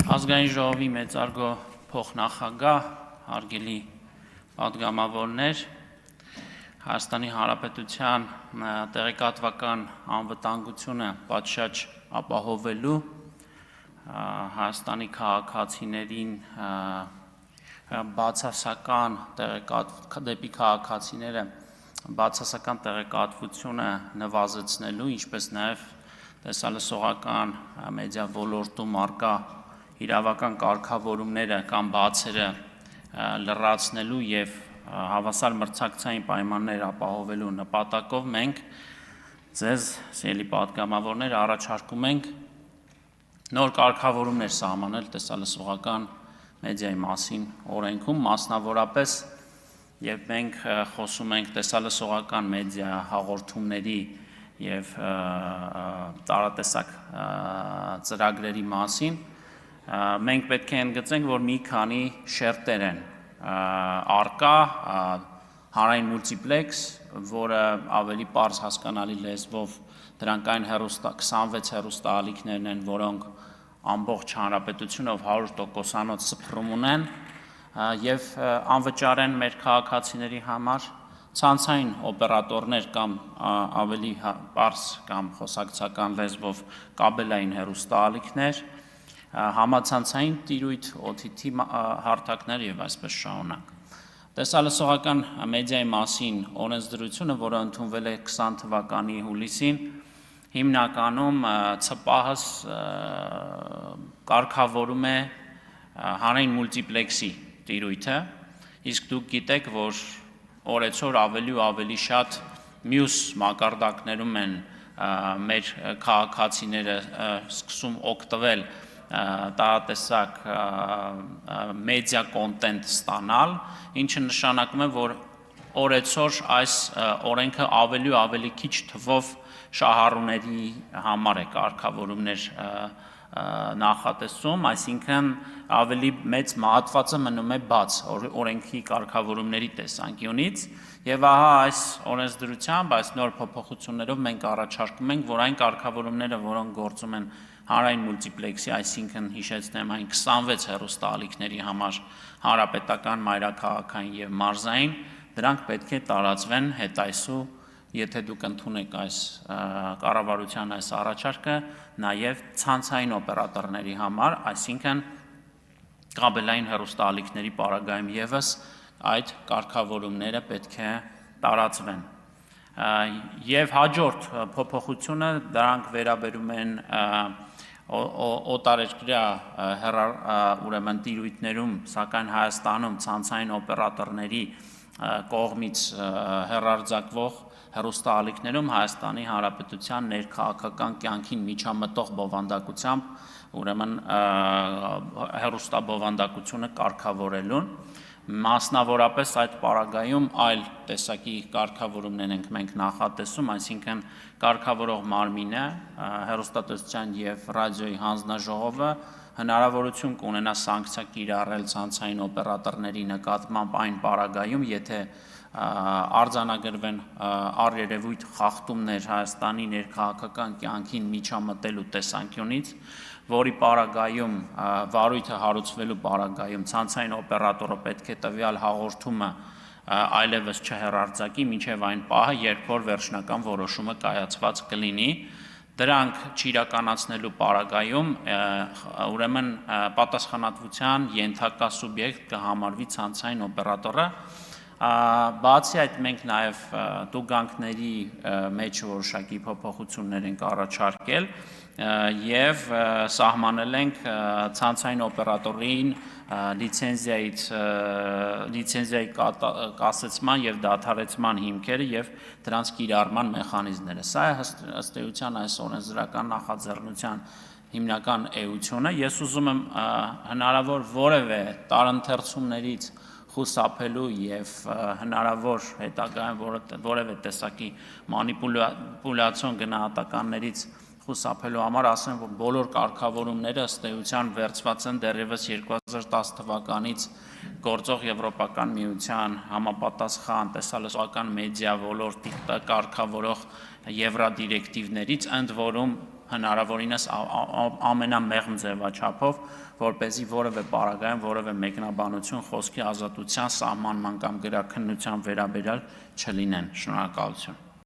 Ազգային ժողովի մեծարգո փոխնախագահ, հարգելի պատգամավորներ, Հայաստանի Հանրապետության տեղեկատվական անվտանգությունը պատշաճ ապահովելու Հայաստանի քաղաքացիներին դեպի քաղաքացիները բացասական տեղեկատվությունը նվազեցնելու, ինչպես նաև տեսալսողական մեդիա ոլորտում առկա իրավական կարգավորումները կամ բացերը լրացնելու և հավասար մրցակցային պայմաններ ապահովելու նպատակով մենք ձեզ, սիրելի պատգամավորներ, առաջարկում ենք նոր կարգավորումներ սահմանել տեսալսողական մեդիայի մասին օրենքում, մասնավորապես, երբ մենք խոսում ենք տեսալսողական մեդիա հաղորդումների և տարատեսակ ծրագրերի մասին, մենք պետք է ընդգծենք, որ մի քանի շերտեր են առկա, հանրային մուլտիպլեքս, որը ավելի պարզ հասկանալի լեզվով դրանք այն 26 հեռուստաալիքներն են, որոնք ամբողջ հանրապետությունով 100%-անոց սփռում ունեն և անվճար են մեր քաղաքացիների համար, ցանցային օպերատորներ կամ ավելի պարզ կամ խոսակցական լեզվով կաբելային հեռուստաալիքներ, համացանցային տիրույթ, OTT հարթակներ և այսպես շարունակ։ Տեսալսողական մեդիայի մասին օրենսդրությունը, որը ընդունվել է 20 թվականի հուլիսին, հիմնականում ՑՊԱՀ-ս կարգավորում է հանրային մուլտիպլեքսի տիրույթը, իսկ դուք գիտեք, որ օրեցօր ավելի ու ավելի շատ մյուս մակարդակներում են մեր քաղաքացիները սկսում օգտվել տարատեսակ մեդիա կոնտենտ ստանալ, ինչը նշանակում է, որ օրեցօր այս օրենքը ավելի ու ավելի քիչ թվով շահառուների համար է կարգավորումներ նախատեսում, այսինքն ավելի մեծ մահատվածը մնում է բաց օրենքի կարգավորումների տեսանկյունից և ահա այս օրենսդրությամբ, այս նոր փոփոխություններով մենք առաջարկում ենք, որ այն կարգավորումները, որոնք գործում են հանրային մուլտիպլեքսի, այսինքն հիշեցնեմ այն 26 հեռուստաալիքների համար հանրապետական, մայրաքաղաքային և մարզային, դրանք պետք է տարածվեն հետայսու, եթե դուք ընդունեք այս կառավարության այս առաջարկը, նաև ցանցային օպերատորների համար, այսինքն կաբելային հեռուստաալիքների պարագայում ևս այդ կարգավորումները պետք է տարածվեն։ Եվ հաջորդ փոփոխությունը դրանք վերաբերում են օտարերկրյա ուրեմն տիրույթներում, սակայն Հայաստանում ցանցային օպերատորների կողմից հեռարձակվող հեռուստաալիքներում Հայաստանի Հանրապետության ներքաղաքական կյանքին միջամտող բովանդակությամբ, ուրեմն հեռուստաբովանդակությունը կարգավորելուն, մասնավորապես այդ պարագայում այլ տեսակի կարգավորումներ ենք մենք նախատեսում, այսինքն կարգավորող մարմինը, հեռուստատեսության և ռադիոյի հանձնաժողովը հնարավորություն կունենա սանկցիա կիրառել ցանցային օպերատորների նկատմամբ այն պարագայում, եթե արձանագրվեն առերևույթ խախտումներ Հայաստանի ներքաղաքական կյանքին միջամտելու տեսանկյունից, որի պարագայում վարույթը հարուցվելու պարագայում ցանցային օպերատորը պետք է տվյալ հաղորդումը այլևս չհեռարձակի մինչև այն պահը, երբ որ վերջնական որոշումը կայացված կլինի, դրանք չիրականացնելու պարագայում ուրեմն պատասխանատվության ենթակա սուբյեկտ կհամարվի ցանցային օպերատորը, բացի այդ մենք նաև տուգանքների մեջ որոշակի փոփոխություններ ենք առաջարկել և սահմանել ենք ցանցային օպերատորին լիցենզիայի կասեցման և դադարեցման հիմքերը և դրանց կիրառման մեխանիզմները։ Սա է ըստ էության այս օրենսդրական նախաձեռնության հիմնական էությունը։ Ես ուզում եմ հնարավոր որևէ տարընթերցումներից խուսափելու և հնարավոր հետագայում որևէ տեսակի մանիպուլյացիոն գնահատականներից խուսափելու համար ասեմ, որ բոլոր կարգավորումները ըստ էության վերցված են դեռևս 2010 թվականից գործող Եվրոպական միության համապատասխան տեսալսողական մեդիա ոլորտի կարգավորող եվրադիրեկտիվներից, ընդ որում հնարավորինս ամենամեղմ ձևաչափով, որպեսզի որևէ պարագայում որևէ մեկնաբանություն խոսքի ազատության սահմանման կամ գրաքննության վերաբերյալ չլինեն։ Շնորհակալություն։